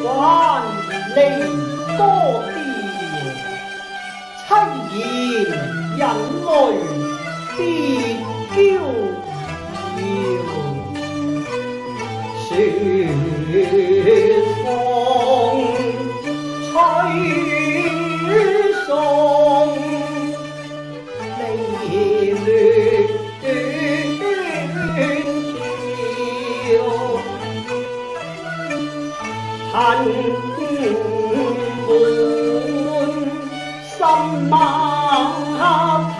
還離多調，凄然引淚別嬌遙。雪風吹送離亂調，恨滿心碼頭，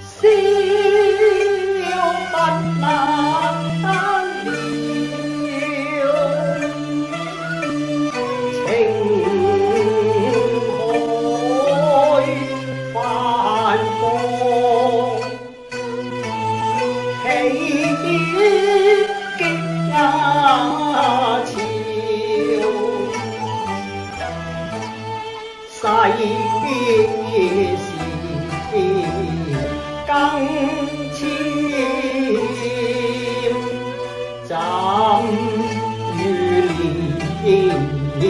笑不能了，情海翻波，喜極也潮。世事更悄，怎預料？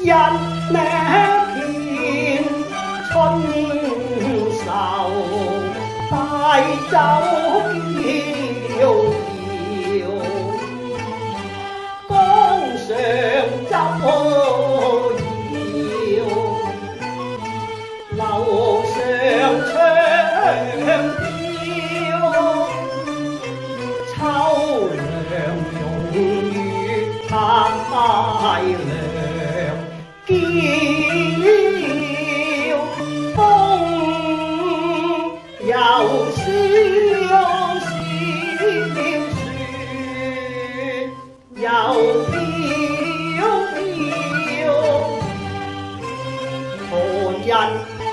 一呢片春愁，大酒遙遙，江上舟搖，樓上窗飄，秋涼融於太涼，叫風又蕭蕭雪又飄飄，何人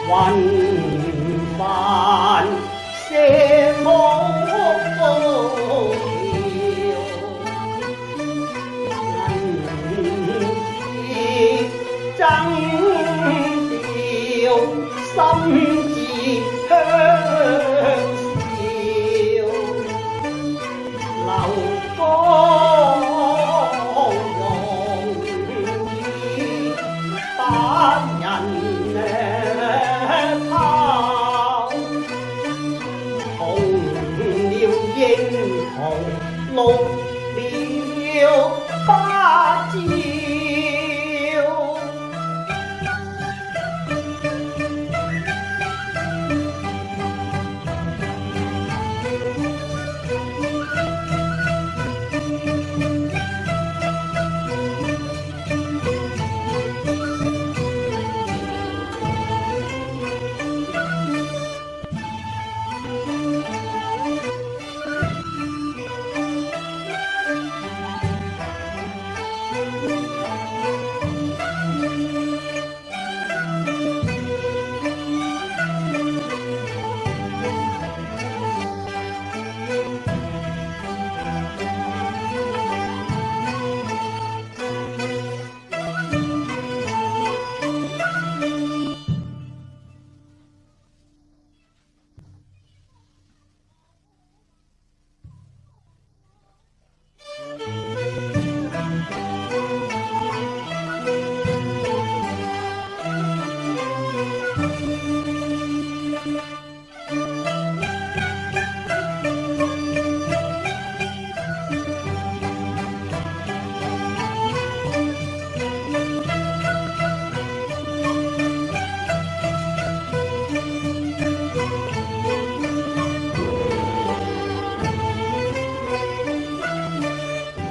雲帆射網飄，銀枝爭調，心自香笑，流光容易把人拋，紅了英雄綠了芭蕉。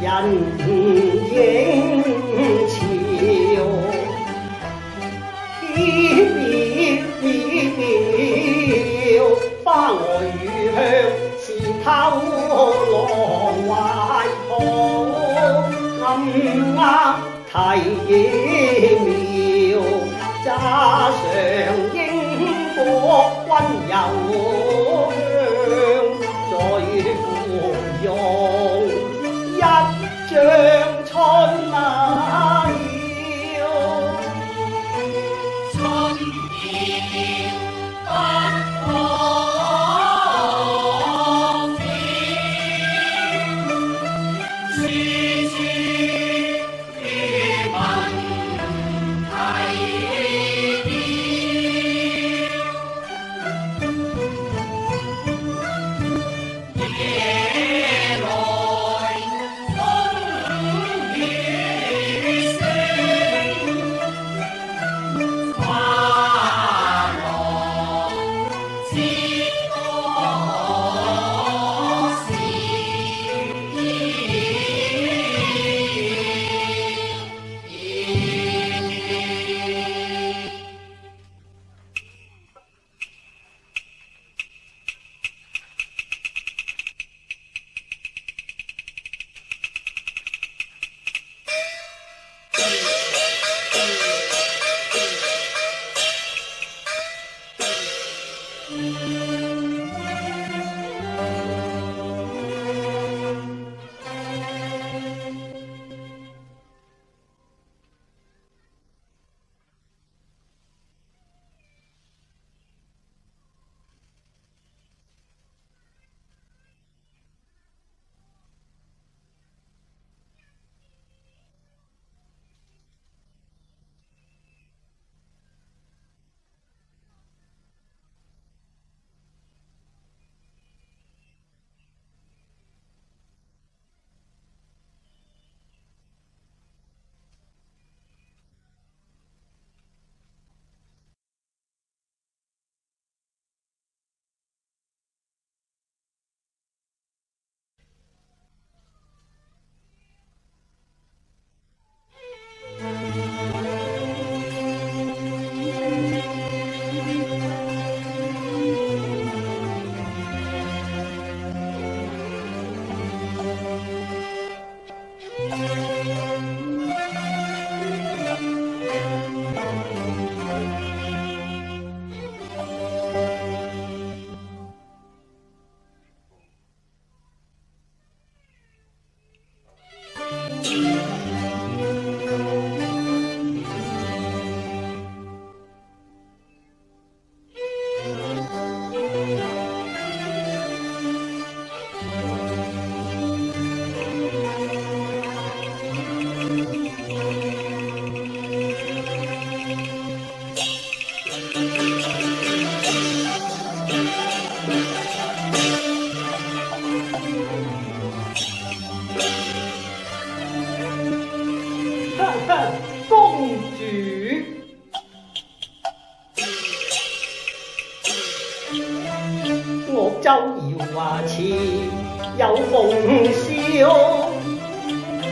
人影潮，飄飄，花外雨香是偷浪懷抱，暗鴉啼妙，揸上英國溫柔香，再芙蓉一張春啊要，春意不可少，處處與民公主，我周遙啊似有夢宵，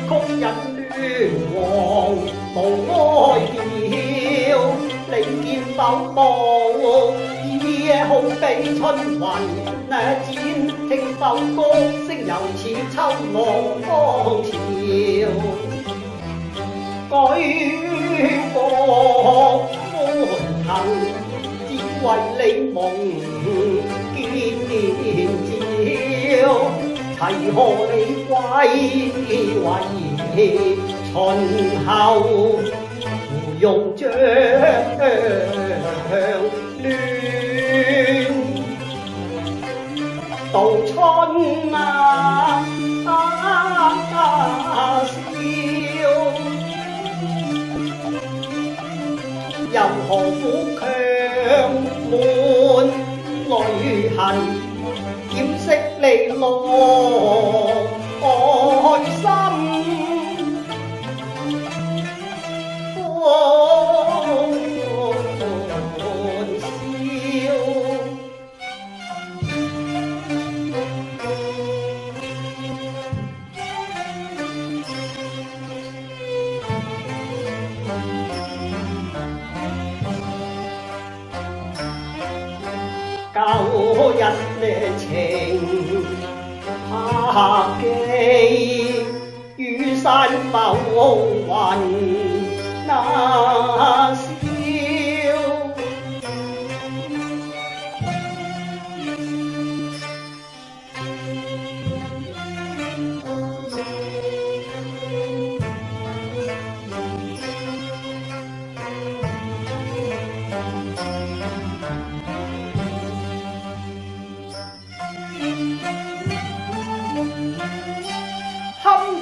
曲引亂黃無哀調。你見否無夜空比春雲展，聽否歌聲猶似秋浪江潮。舉國歡騰，只為你夢見面照。齊賀你歸為秦後容將亂，度春宵，又何苦強滿淚痕，掩飾離來心。舊日情客寄，於山浮雲那宵。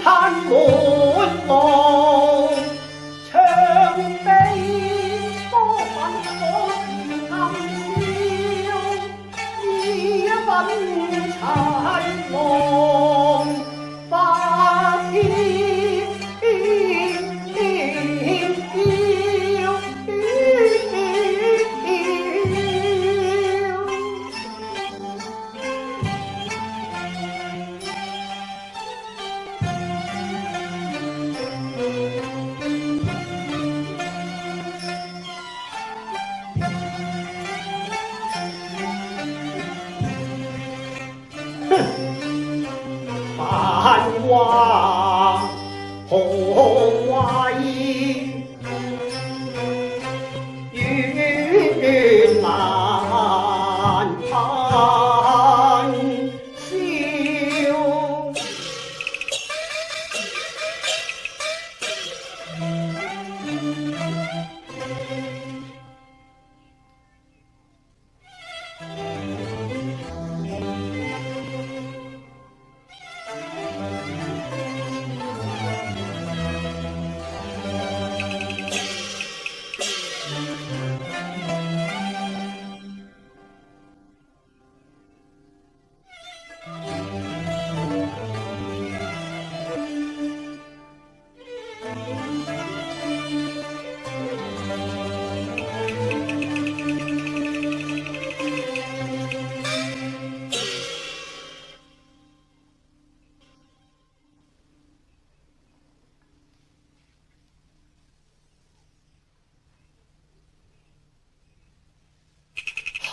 嘆滿路長地，多份可是暗宵，依一份殘浪花天。繁華何謂遠難消？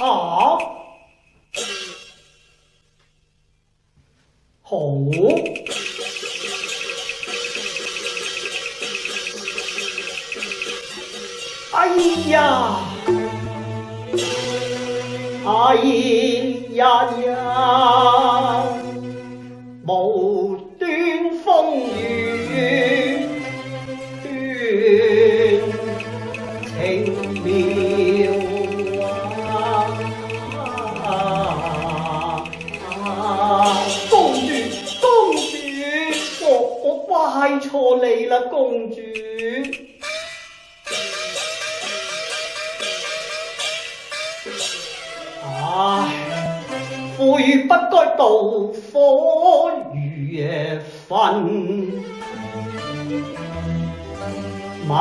好，好，哎呀，哎呀呀，無端風雨情妙。我拜錯你啦，公主。唉，悔不該妒火如焚。心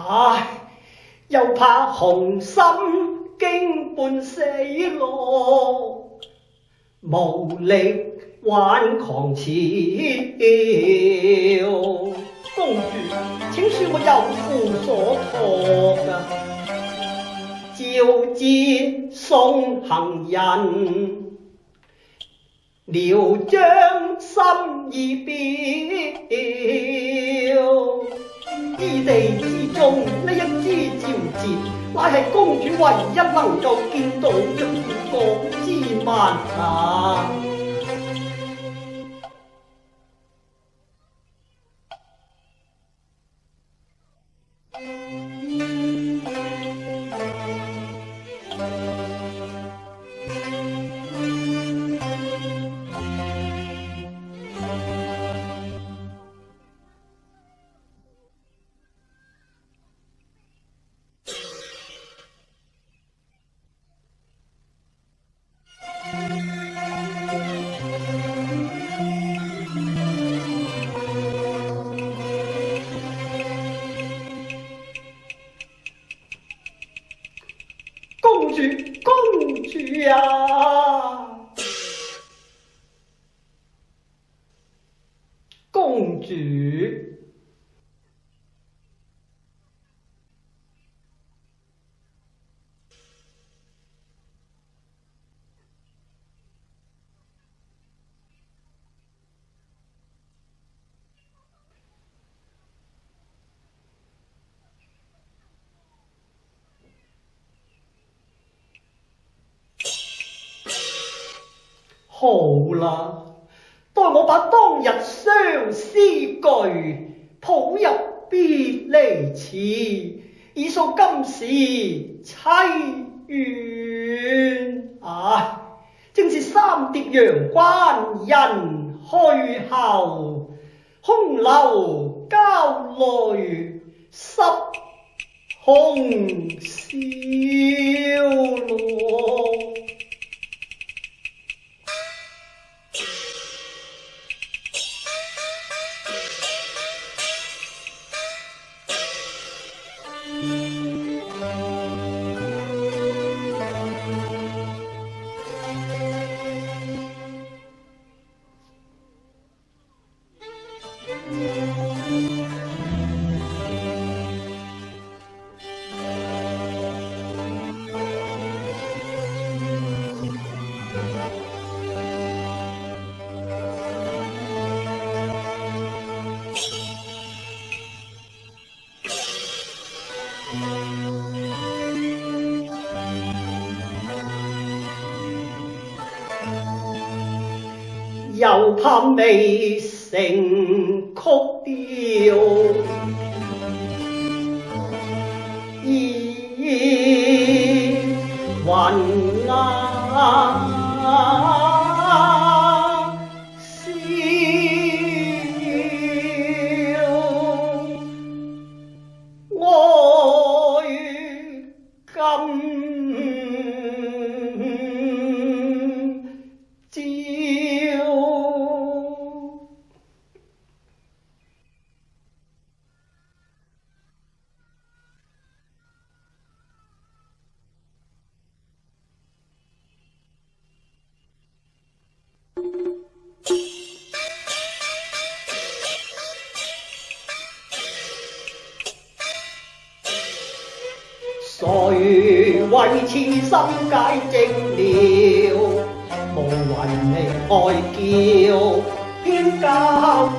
唉，又怕雄心經半死路，無力挽狂潮。公主，請恕我有負所託啊！召節送行人，聊將心意表。異地之中呢一支召節，乃係公主唯一能夠見到嘅護港之物啊！公主啊！公主，好啦，待我把當日相思句譜入別離詞，以訴今時淒怨。唉，正是三疊陽關人去後，空留交淚濕紅燒咯。怕未成曲調，雲壓笑，愛今朝。誰為此心解寂寥？無雲離愛嬌，偏教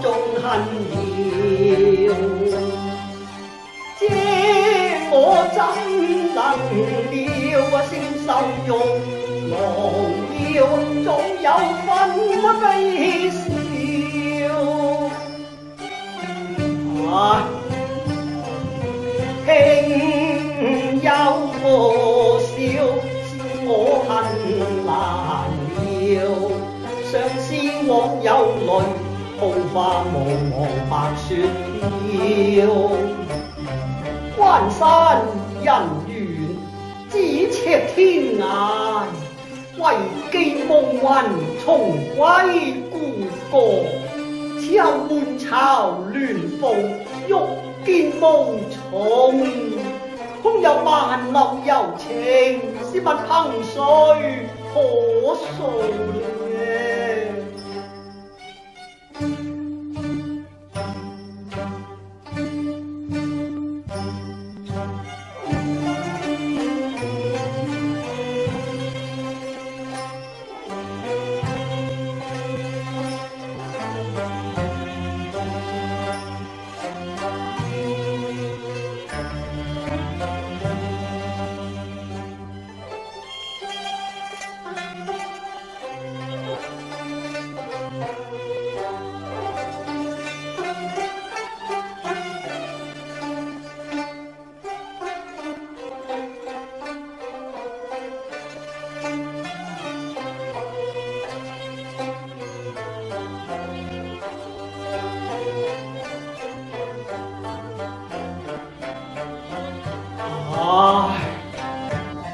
縱恨擾。這我怎能料？星宿欲狼妖，總有分不悲笑。輕有個笑，笑我恨難了。相思枉有淚，桃花茫茫白雪飄。關山人緣，咫尺天涯。為寄夢魂，重歸故國。此後換巢亂鳳，欲見無從。空有萬籟柔情，試問憑誰可訴呢？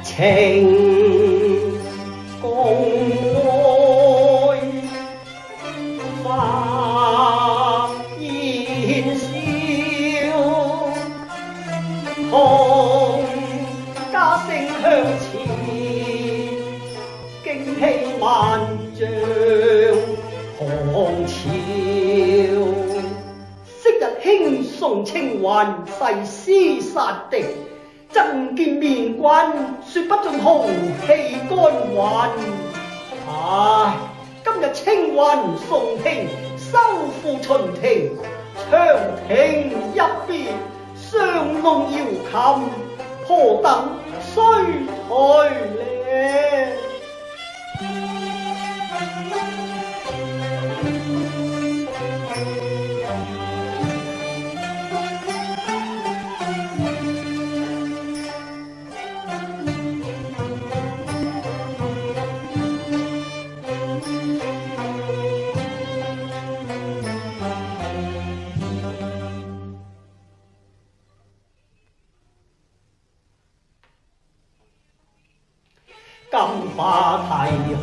情共愛發煙消，同家聲響前，驚起萬丈狂潮。昔日輕送青雲，誓廝殺敵。爭見面君，說不盡豪氣干雲。唉，今日青雲送聽，收復秦庭。長亭一別，雙龍搖琴，何等衰退呢？金花啼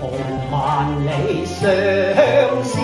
紅萬里相思。